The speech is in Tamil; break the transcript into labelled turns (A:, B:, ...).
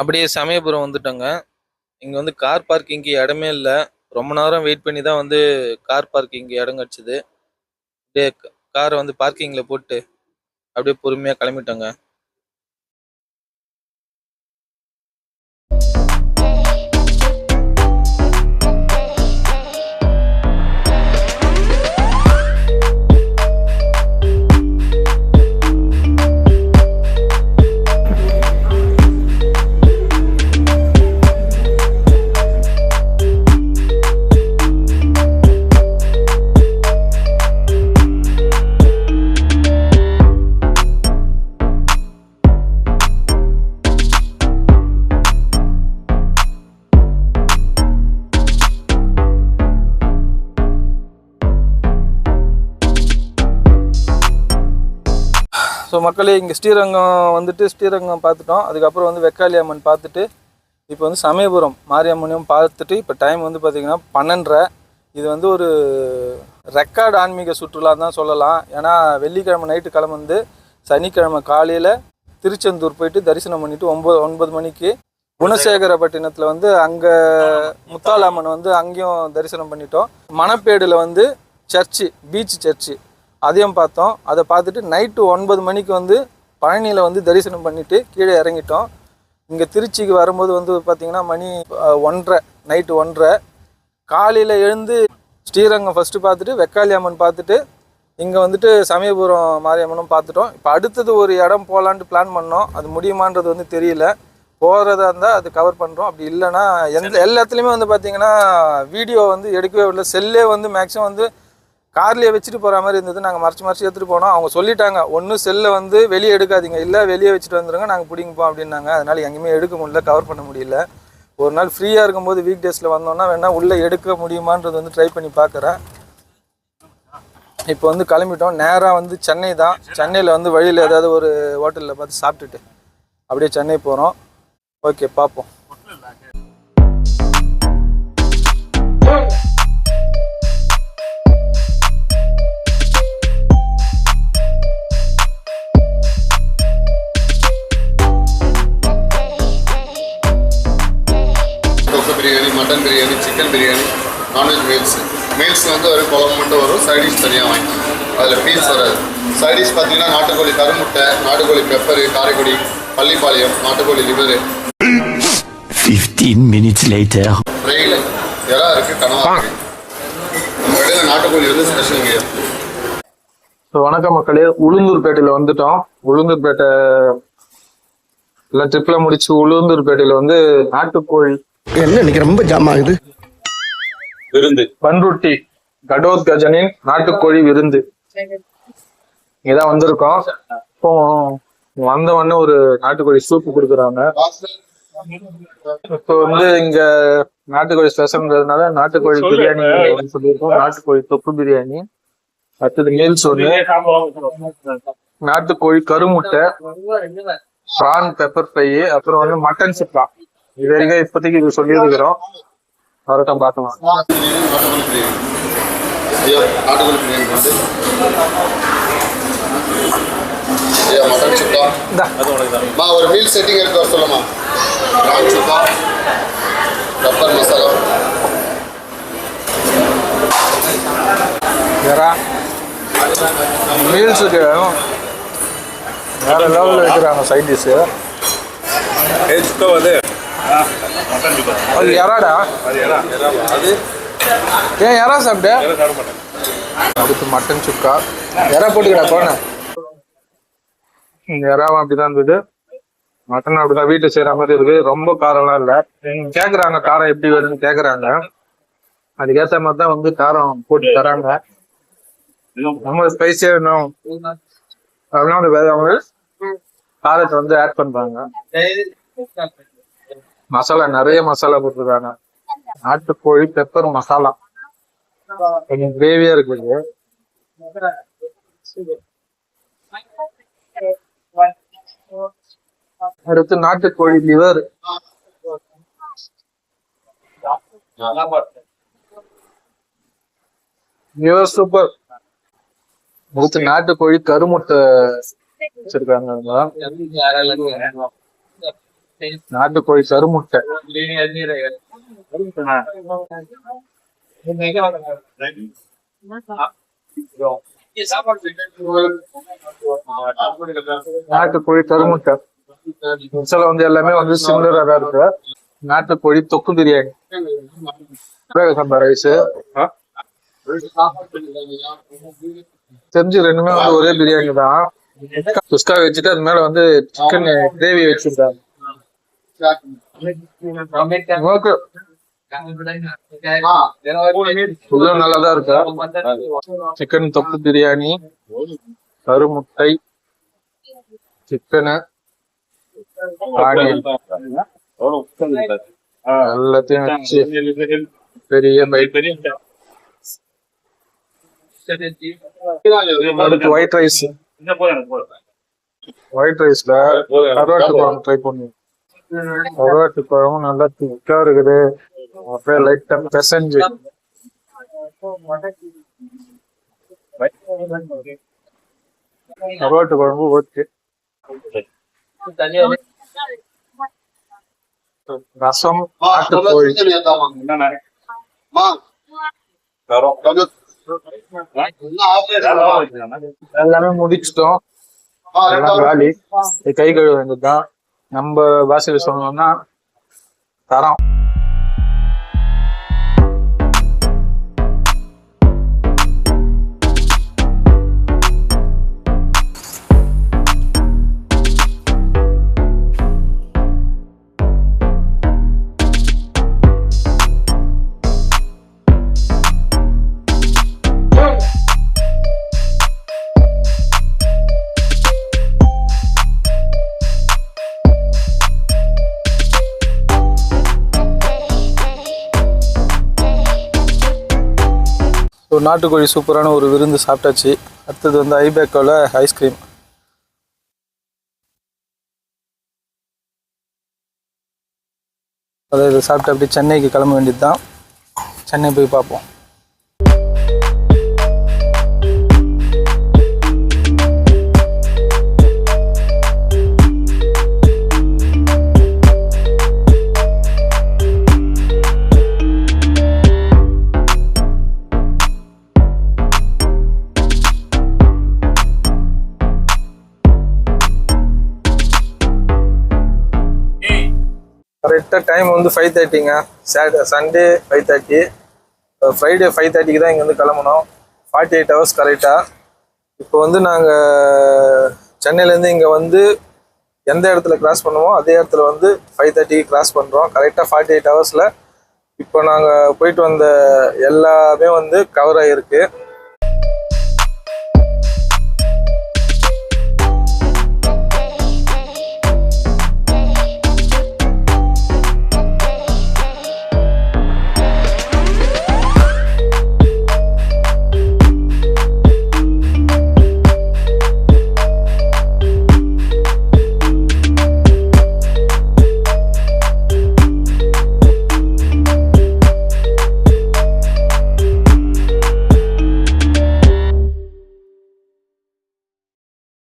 A: அப்படியே சமயபுரம் வந்துட்டோங்க. இங்கே வந்து கார் பார்க்கிங்க்கு இடமே இல்லை. ரொம்ப நேரம் வெயிட் பண்ணி தான் வந்து கார் பார்க்கிங் இடம் கிடச்சிது. அப்படியே காரை வந்து பார்க்கிங்கில் போட்டு அப்படியே பொறுமையாக கிளம்பிட்டோங்க. ஸோ மக்களே, இங்கே ஸ்ரீரங்கம் வந்துட்டு ஸ்ரீரங்கம் பார்த்துட்டோம். அதுக்கப்புறம் வந்து வெக்காளி அம்மன் பார்த்துட்டு இப்போ வந்து சமயபுரம் மாரியம்மனையும் பார்த்துட்டு இப்போ டைம் வந்து பார்த்திங்கன்னா 12:30. இது வந்து ஒரு ரெக்கார்டு ஆன்மீக சுற்றுலா தான் சொல்லலாம். ஏன்னா வெள்ளிக்கிழமை நைட்டு கிளம்புந்து சனிக்கிழமை காலையில் திருச்செந்தூர் போயிட்டு தரிசனம் பண்ணிவிட்டு 9 மணிக்கு குணசேகரப்பட்டினத்தில் வந்து அங்கே முத்தாலம்மன் வந்து அங்கேயும் தரிசனம் பண்ணிட்டோம். மணப்பேடில் வந்து சர்ச்சு, பீச் சர்ச்சு, அதையும் பார்த்தோம். அதை பார்த்துட்டு நைட்டு 9 மணிக்கு வந்து பழனியில் வந்து தரிசனம் பண்ணிவிட்டு கீழே இறங்கிட்டோம். இங்கே திருச்சிக்கு வரும்போது வந்து பார்த்திங்கன்னா மணி 1:30, நைட்டு 1:30. காலையில் எழுந்து ஸ்ரீரங்கம் ஃபஸ்ட்டு பார்த்துட்டு வெக்காளி அம்மன் பார்த்துட்டு இங்கே வந்துட்டு சமயபுரம் மாரியம்மனும் பார்த்துட்டோம். இப்போ அடுத்தது ஒரு இடம் போகலான்ட்டு பிளான் பண்ணோம். அது முடியுமான்றது வந்து தெரியல. போகிறதா இருந்தால் அது கவர் பண்ணுறோம். அப்படி இல்லைன்னா எல்லா இடத்துலையுமே வந்து பார்த்திங்கன்னா வீடியோ வந்து எடுக்கவே இல்லை. செல்லே வந்து மேக்ஸிமம் வந்து கார்லேயே வச்சுட்டு போகிற மாதிரி இருந்தது. நாங்கள் மறைச்சி எடுத்துகிட்டு போனோம். அவங்க சொல்லிட்டாங்க, ஒன்று செல்லை வந்து வெளியே எடுக்காதீங்க, இல்லை வெளியே வச்சுட்டு வந்துடுங்க, நாங்கள் பிடிங்கப்போம் அப்படின்னாங்க. அதனால் எங்கேயுமே எடுக்க முடியல, கவர் பண்ண முடியல. ஒரு நாள் ஃப்ரீயாக இருக்கும்போது வீக் டேஸில் வந்தோன்னா வேணால் உள்ளே எடுக்க முடியுமான்றது வந்து ட்ரை பண்ணி பார்க்குறேன். இப்போ வந்து கிளம்பிட்டோம். நேராக வந்து சென்னை தான். சென்னையில் வந்து வழியில் ஏதாவது ஒரு ஹோட்டலில் பார்த்து சாப்பிட்டுட்டு அப்படியே சென்னை போகிறோம். ஓகே, பார்ப்போம்.
B: Biryani, mutton biryani, chicken biryani, non veg meals வந்து ஒரு குழம்பு மட்டும் வரும். சைடிஷ் தனியாக வாங்கிக்கணும். அதில் பீஸ் வராது. சைடிஷ் பார்த்தீங்கன்னா நாட்டுக்கோழி கருமுட்டை, நாட்டுக்கோழி பெப்பரு, காரைக்குடி, பள்ளிப்பாளையம், நாட்டுக்கோழி லிவரு.
C: 15 minutes later.
B: ரெயில் எறா இருக்குது, கனவா இருக்குது. நம்ம இடையில நாட்டுக்கோழி வந்து ஸ்பெஷலுங்க.
A: ஸோ வணக்கம் மக்களே, உளுந்தூர்பேட்டையில் வந்துட்டோம். உளுந்தூர்பேட்டை எல்லாம் ட்ரிப்பில் முடிச்சு உளுந்தூர்பேட்டையில் வந்து நாட்டுக்கோழி
D: என்ன இன்னைக்கு ரொம்ப ஜாம் ஆகுது.
A: விருந்து பன்ருட்டி கடோத்கஜனின் நாட்டுக்கோழி விருந்து இதான் வந்திருக்கோம். இப்போ வந்த உடனே ஒரு நாட்டுக்கோழி சூப்பு கொடுக்குறாங்க. இப்போ வந்து இங்க நாட்டுக்கோழி ஸ்பெஷல்ன்றதுனால நாட்டுக்கோழி பிரியாணி சொல்லியிருக்கோம். நாட்டுக்கோழி தொப்பு பிரியாணி, அடுத்தது மீல்ஸ் ஒன்று, நாட்டுக்கோழி கருமுட்டை, ப்ரான் பெப்பர் ஃப்ரை, அப்புறம் வந்து மட்டன் சுக்கா. இது வரைக்கும் இப்போதைக்கு இது சொல்லியிருக்கிறோம். வரட்டும் பார்க்கலாம்.
B: மட்டன் சுக்கா ஒரு மீல் செட்டிங் இருக்கு, வர சொல்லுமா. ப்ரான் சுக்கா, பெப்பர் மசாலா,
A: மீல்ஸுக்கு வேற லெவலில் வைக்கிறாங்க சைட் டிஷ்ஷு. அது எறாடா? அது ஏன் எறா சாப்பிட்டு? அடுத்து மட்டன் சுக்கா. எறா போட்டுக்கடா போனேன். எறாவும் அப்படிதான் இருந்தது, மட்டன் அப்படிதான் வீட்டில் செய்கிற மாதிரி இருக்கு. ரொம்ப காரம்லாம் இல்லை. கேட்குறாங்க காரம் எப்படி வருதுன்னு கேட்குறாங்க. அதுக்கேற்ற மாதிரி தான் வந்து காரம் போட்டு தராங்க. நம்ம ஸ்பைஸியாக வேணும் அதனால அவங்க காரத்தை வந்து ஆட் பண்றாங்க. மசாலா நிறைய மசாலா போட்டுருக்காங்க. நாட்டுக்கோழி பெப்பர் மசாலா கொஞ்சம் கிரேவியா இருக்குது. அடுத்து நாட்டுக்கோழி லிவர், லிவர் சூப்பர். அடுத்து நாட்டுக்கோழி கருமுட்டை வச்சிருக்காங்க. நாட்டுக்கோழி கருமுட்டை. நாட்டுக்கோழி கருமுட்டை மசாலா வந்து எல்லாமே வந்து சிமிலரா தான் இருக்கு. நாட்டுக்கோழி தொக்கு பிரியாணி, சம்பா ரைஸ் தெரிஞ்சு ரெண்டுமே வந்து ஒரே பிரியாணி தான். குஸ்கா வச்சுட்டு அது மேல வந்து சிக்கன் கிரேவி வச்சிருக்காங்க. நல்லாதான் இருக்கா. சிக்கன் தொக்கு பிரியாணி, கருமுட்டை, சிக்கனு, ஆனியன் எல்லாத்தையும் வச்சு பெரிய பைட். அடுத்து ஒயிட் ரைஸ். ஒயிட் ரைஸ்ல கருவாட்டு குழம்பு ட்ரை பண்ணுவோம். கருவாட்டு குழம்பு நல்லா திக்கா இருக்குது. அப்படியே லைட்டா பெசஞ்சு கருவாட்டு குழம்பு ஓகே. ரசம், நாட்டுக்கோழி, எல்லாமே முடிச்சிட்டோம். காலி. கை கழுவ வேண்டியதுதான். நம்ம பாஷையில சொன்னோம்னா தரம். ஒரு நாட்டுக்கோழி சூப்பரான ஒரு விருந்து சாப்பிட்டாச்சு. அடுத்தது வந்து ஐபேக்கோவில் ஐஸ்கிரீம். அதை இதை சாப்பிட்டு அப்படியே சென்னைக்கு கிளம்ப வேண்டியது தான். சென்னை போய் பார்ப்போம். கரெக்டாக டைம் வந்து 5:30ங்க. சண்டே 5:30, ஃப்ரைடே 5:30க்கு தான் இங்கேருந்து கிளம்பணும். 48 hours கரெக்டாக. இப்போ வந்து நாங்கள் சென்னையிலேருந்து இங்கே வந்து எந்த இடத்துல கிராஸ் பண்ணுவோம் அதே இடத்துல வந்து 5:30க்கு கிராஸ் பண்ணுறோம். கரெக்டாக 48 hours இப்போ நாங்கள் போயிட்டு வந்த எல்லாமே வந்து கவர் ஆகிருக்கு.